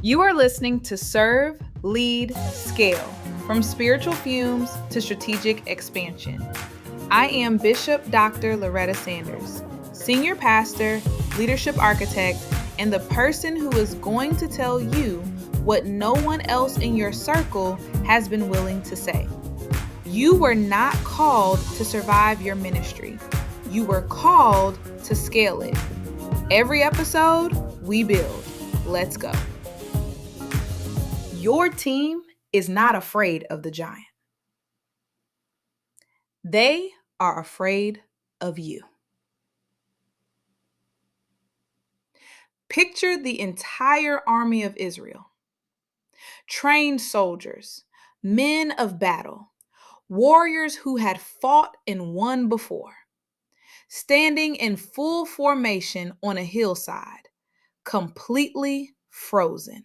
You are listening to Serve, Lead, Scale, from spiritual fumes to strategic expansion. I am Bishop Dr. Loretta Sanders, Senior Pastor, Leadership Architect, and the person who is going to tell you what no one else in your circle has been willing to say. You were not called to survive your ministry. You were called to scale it. Every episode, we build. Let's go. Your team is not afraid of the giant. They are afraid of you. Picture the entire army of Israel. Trained soldiers, men of battle, warriors who had fought and won before, standing in full formation on a hillside, completely frozen.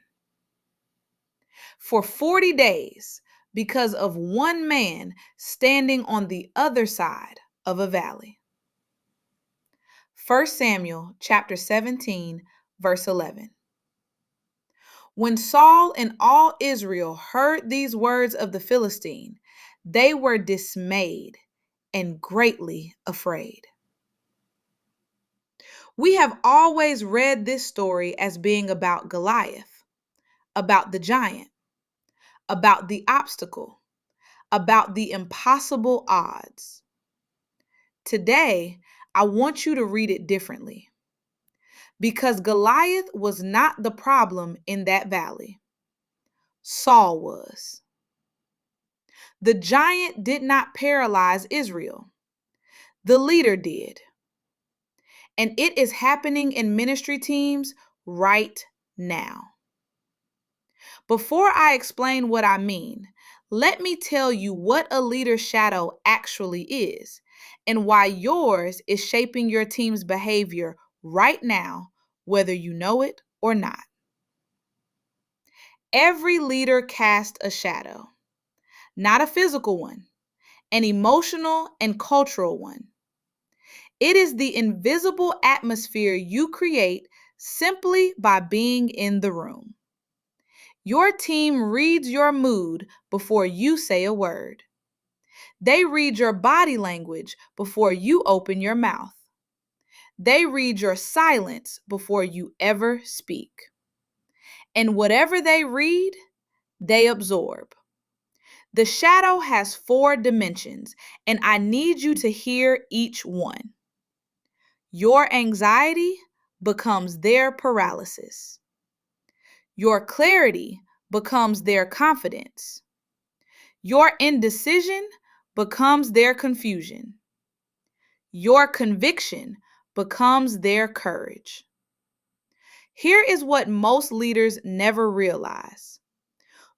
For 40 days, because of one man standing on the other side of a valley. 1 Samuel chapter 17, verse 11. When Saul and all Israel heard these words of the Philistine, they were dismayed and greatly afraid. We have always read this story as being about Goliath, about the giant, about the obstacle, about the impossible odds. Today, I want you to read it differently, because Goliath was not the problem in that valley. Saul was. The giant did not paralyze Israel. The leader did. And it is happening in ministry teams right now. Before I explain what I mean, let me tell you what a leader's shadow actually is and why yours is shaping your team's behavior right now, whether you know it or not. Every leader casts a shadow, not a physical one, an emotional and cultural one. It is the invisible atmosphere you create simply by being in the room. Your team reads your mood before you say a word. They read your body language before you open your mouth. They read your silence before you ever speak. And whatever they read, they absorb. The shadow has 4 dimensions, and I need you to hear each one. Your anxiety becomes their paralysis. Your clarity becomes their confidence. Your indecision becomes their confusion. Your conviction becomes their courage. Here is what most leaders never realize.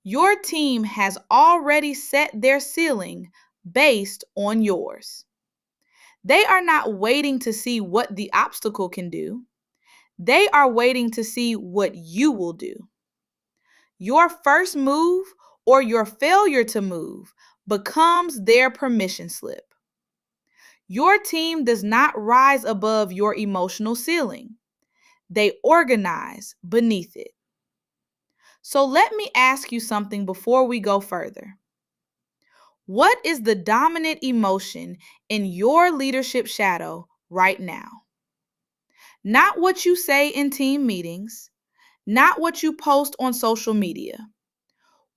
Your team has already set their ceiling based on yours. They are not waiting to see what the obstacle can do. They are waiting to see what you will do. Your first move or your failure to move becomes their permission slip. Your team does not rise above your emotional ceiling. They organize beneath it. So let me ask you something before we go further. What is the dominant emotion in your leadership shadow right now? Not what you say in team meetings, not what you post on social media.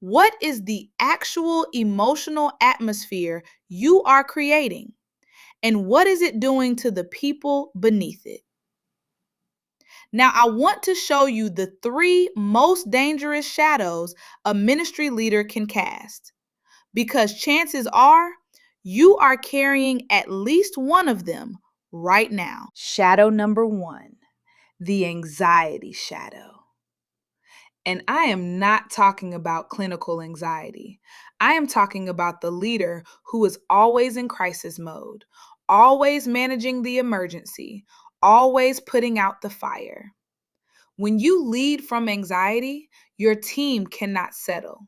What is the actual emotional atmosphere you are creating? And what is it doing to the people beneath it? Now, I want to show you the 3 most dangerous shadows a ministry leader can cast, because chances are you are carrying at least one of them right now. Shadow number 1, the anxiety shadow. And I am not talking about clinical anxiety. I am talking about the leader who is always in crisis mode, always managing the emergency, always putting out the fire. When you lead from anxiety, your team cannot settle.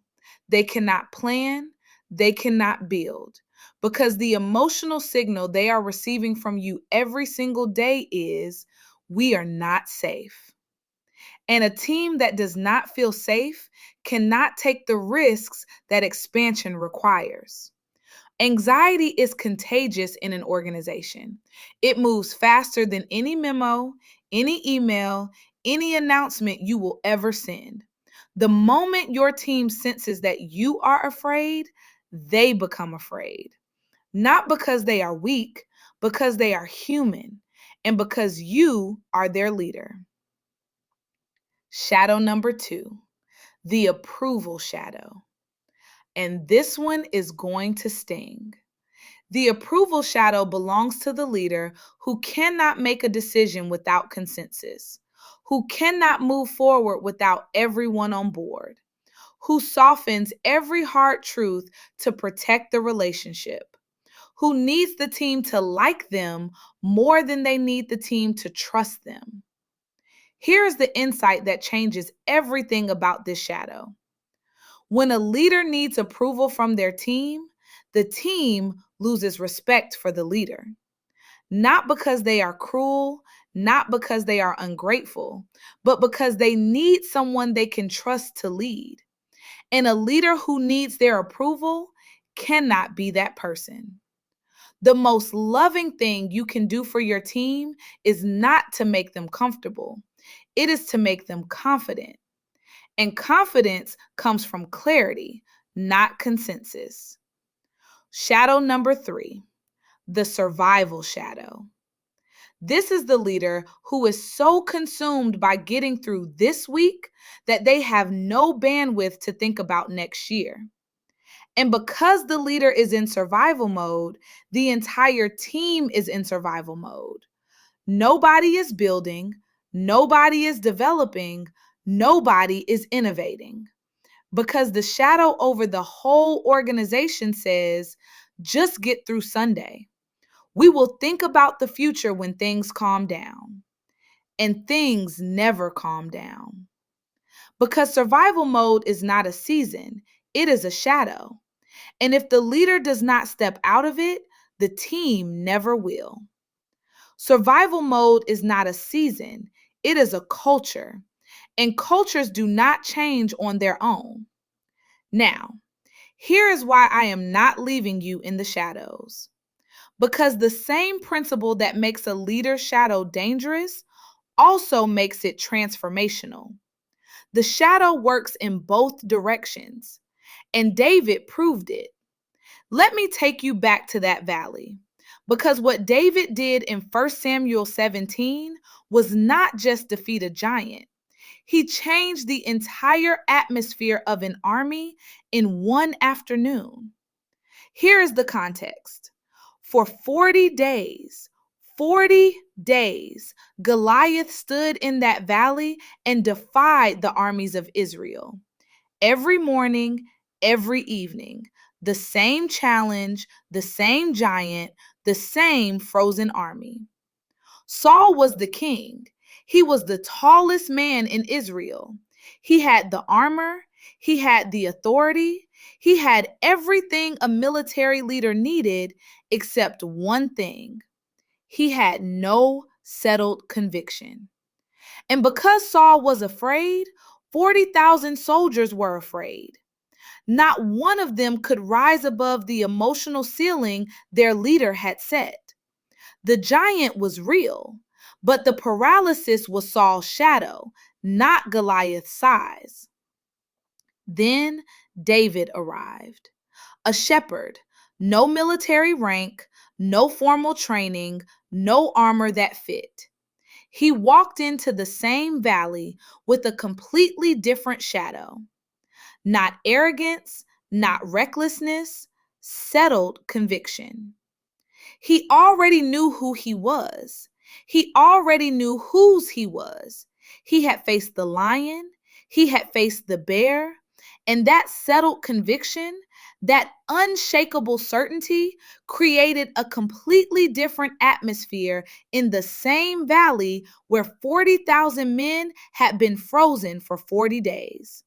They cannot plan. They cannot build, because the emotional signal they are receiving from you every single day is, we are not safe. And a team that does not feel safe cannot take the risks that expansion requires. Anxiety is contagious in an organization. It moves faster than any memo, any email, any announcement you will ever send. The moment your team senses that you are afraid, they become afraid. Not because they are weak, because they are human, and because you are their leader. Shadow number 2, the approval shadow. And this one is going to sting. The approval shadow belongs to the leader who cannot make a decision without consensus, who cannot move forward without everyone on board, who softens every hard truth to protect the relationship, who needs the team to like them more than they need the team to trust them. Here's the insight that changes everything about this shadow. When a leader needs approval from their team, the team loses respect for the leader. Not because they are cruel, not because they are ungrateful, but because they need someone they can trust to lead. And a leader who needs their approval cannot be that person. The most loving thing you can do for your team is not to make them comfortable. It is to make them confident. And confidence comes from clarity, not consensus. Shadow number 3, the survival shadow. This is the leader who is so consumed by getting through this week that they have no bandwidth to think about next year. And because the leader is in survival mode, the entire team is in survival mode. Nobody is building, nobody is developing, nobody is innovating. Because the shadow over the whole organization says, just get through Sunday. We will think about the future when things calm down. And things never calm down. Because survival mode is not a season, it is a shadow. And if the leader does not step out of it, the team never will. Survival mode is not a season, it is a culture. And cultures do not change on their own. Now, here is why I am not leaving you in the shadows. Because the same principle that makes a leader's shadow dangerous also makes it transformational. The shadow works in both directions, and David proved it. Let me take you back to that valley, because what David did in 1 Samuel 17 was not just defeat a giant. He changed the entire atmosphere of an army in one afternoon. Here is the context. For 40 days, Goliath stood in that valley and defied the armies of Israel. Every morning, every evening, the same challenge, the same giant, the same frozen army. Saul was the king. He was the tallest man in Israel. He had the armor. He had the authority. He had everything a military leader needed except one thing. He had no settled conviction. And because Saul was afraid, 40,000 soldiers were afraid. Not one of them could rise above the emotional ceiling their leader had set. The giant was real, but the paralysis was Saul's shadow, not Goliath's size. Then David arrived, a shepherd, no military rank, no formal training, no armor that fit. He walked into the same valley with a completely different shadow. Not arrogance, not recklessness, settled conviction. He already knew who he was. He already knew whose he was. He had faced the lion. He had faced the bear. And that settled conviction, that unshakable certainty, created a completely different atmosphere in the same valley where 40,000 men had been frozen for 40 days.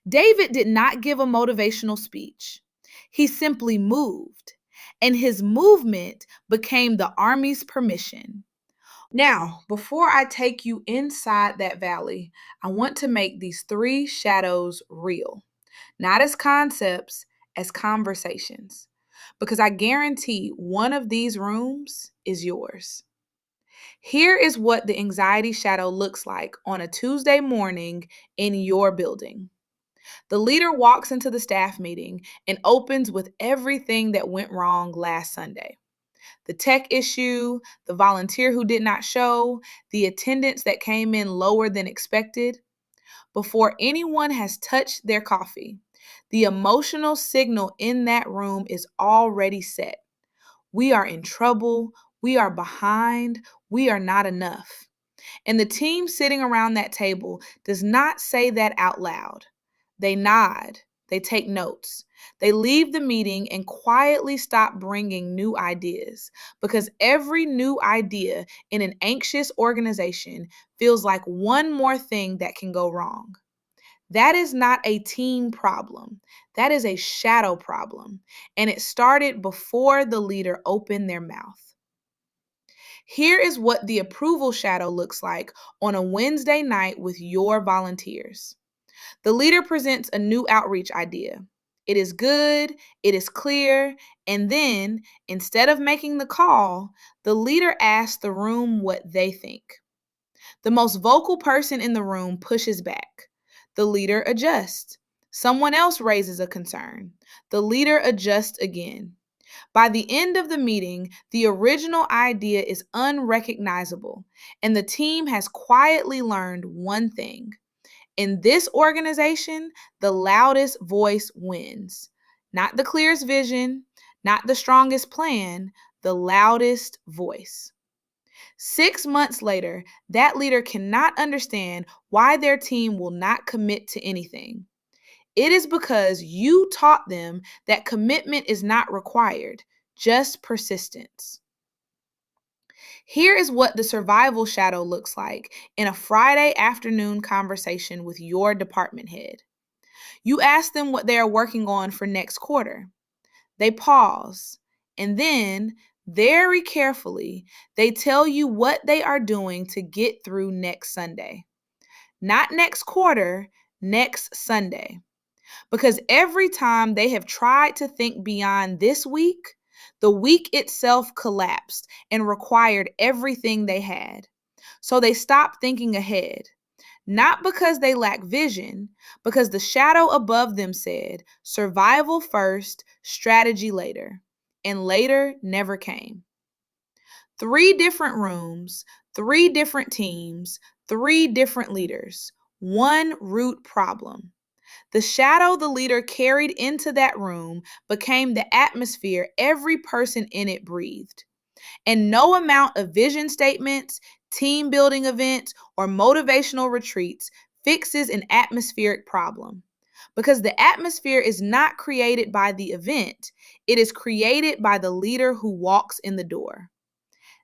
David did not give a motivational speech. He simply moved, and his movement became the army's permission. Now, before I take you inside that valley, I want to make these 3 shadows real, not as concepts, as conversations, because I guarantee one of these rooms is yours. Here is what the anxiety shadow looks like on a Tuesday morning in your building. The leader walks into the staff meeting and opens with everything that went wrong last Sunday: the tech issue, the volunteer who did not show, the attendance that came in lower than expected. Before anyone has touched their coffee, the emotional signal in that room is already set. We are in trouble. We are behind. We are not enough. And the team sitting around that table does not say that out loud. They nod, they take notes. They leave the meeting and quietly stop bringing new ideas, because every new idea in an anxious organization feels like one more thing that can go wrong. That is not a team problem. That is a shadow problem. And it started before the leader opened their mouth. Here is what the approval shadow looks like on a Wednesday night with your volunteers. The leader presents a new outreach idea. It is good, it is clear, and then, instead of making the call, the leader asks the room what they think. The most vocal person in the room pushes back. The leader adjusts. Someone else raises a concern. The leader adjusts again. By the end of the meeting, the original idea is unrecognizable, and the team has quietly learned one thing. In this organization, the loudest voice wins. Not the clearest vision, not the strongest plan, the loudest voice. 6 months later, that leader cannot understand why their team will not commit to anything. It is because you taught them that commitment is not required, just persistence. Here is what the survival shadow looks like in a Friday afternoon conversation with your department head. You ask them what they are working on for next quarter. They pause, and then, very carefully, they tell you what they are doing to get through next Sunday. Not next quarter, next Sunday. Because every time they have tried to think beyond this week, the week itself collapsed and required everything they had. So they stopped thinking ahead. Not because they lack vision, because the shadow above them said, survival first, strategy later. And later never came. 3 different rooms, 3 different teams, 3 different leaders, one root problem. The shadow the leader carried into that room became the atmosphere every person in it breathed. And no amount of vision statements, team building events, or motivational retreats fixes an atmospheric problem. Because the atmosphere is not created by the event, it is created by the leader who walks in the door.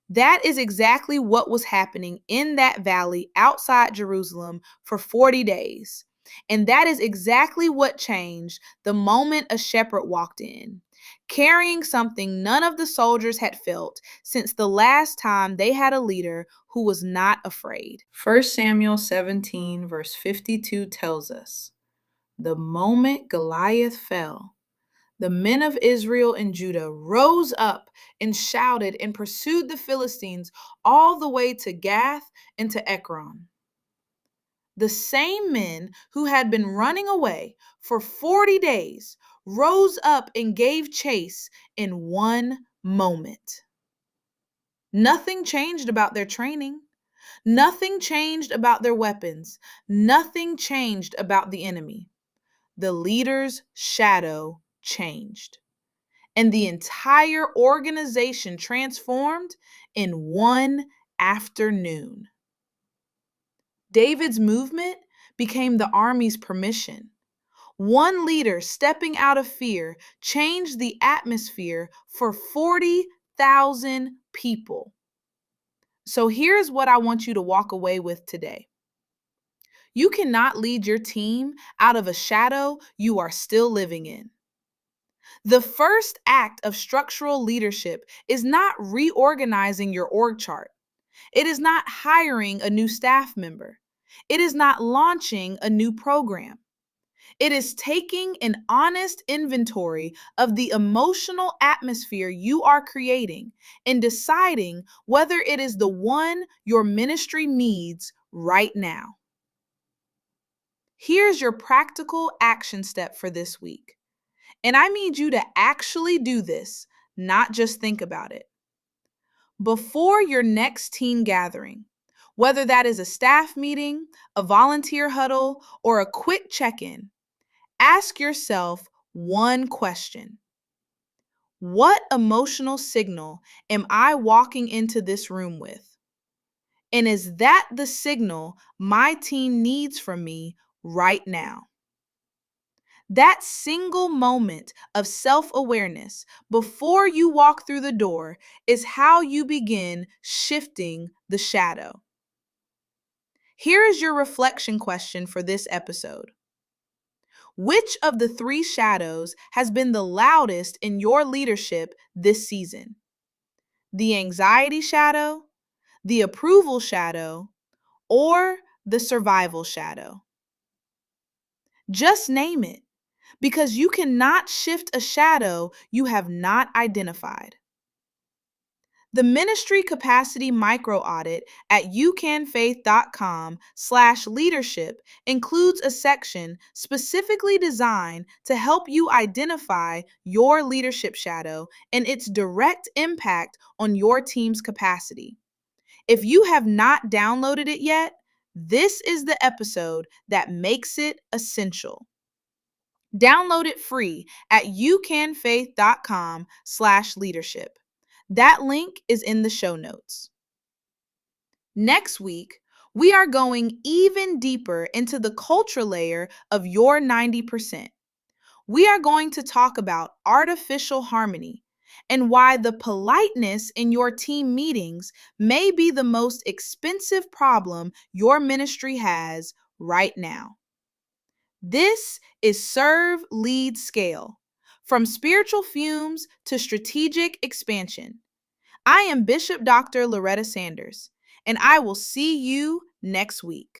That is exactly what was happening in that valley outside Jerusalem for 40 days. And that is exactly what changed the moment a shepherd walked in, carrying something none of the soldiers had felt since the last time they had a leader who was not afraid. 1 Samuel 17, verse 52 tells us, the moment Goliath fell, the men of Israel and Judah rose up and shouted and pursued the Philistines all the way to Gath and to Ekron. The same men who had been running away for 40 days rose up and gave chase in one moment. Nothing changed about their training. Nothing changed about their weapons. Nothing changed about the enemy. The leader's shadow changed. And the entire organization transformed in one afternoon. David's movement became the army's permission. One leader stepping out of fear changed the atmosphere for 40,000 people. So here's what I want you to walk away with today. You cannot lead your team out of a shadow you are still living in. The first act of structural leadership is not reorganizing your org chart. It is not hiring a new staff member. It is not launching a new program. It is taking an honest inventory of the emotional atmosphere you are creating and deciding whether it is the one your ministry needs right now. Here's your practical action step for this week. And I need you to actually do this, not just think about it. Before your next team gathering, whether that is a staff meeting, a volunteer huddle, or a quick check-in, ask yourself one question. What emotional signal am I walking into this room with? And is that the signal my team needs from me right now? That single moment of self-awareness before you walk through the door is how you begin shifting the shadow. Here is your reflection question for this episode. Which of the three shadows has been the loudest in your leadership this season? The anxiety shadow, the approval shadow, or the survival shadow? Just name it, because you cannot shift a shadow you have not identified. The Ministry Capacity Micro Audit at youcanfaith.com/leadership includes a section specifically designed to help you identify your leadership shadow and its direct impact on your team's capacity. If you have not downloaded it yet, this is the episode that makes it essential. Download it free at youcanfaith.com/leadership. That link is in the show notes. Next week, we are going even deeper into the culture layer of your 90%. We are going to talk about artificial harmony and why the politeness in your team meetings may be the most expensive problem your ministry has right now. This is Serve, Lead, Scale. From spiritual fumes to strategic expansion. I am Bishop Dr. Loretta Sanders, and I will see you next week.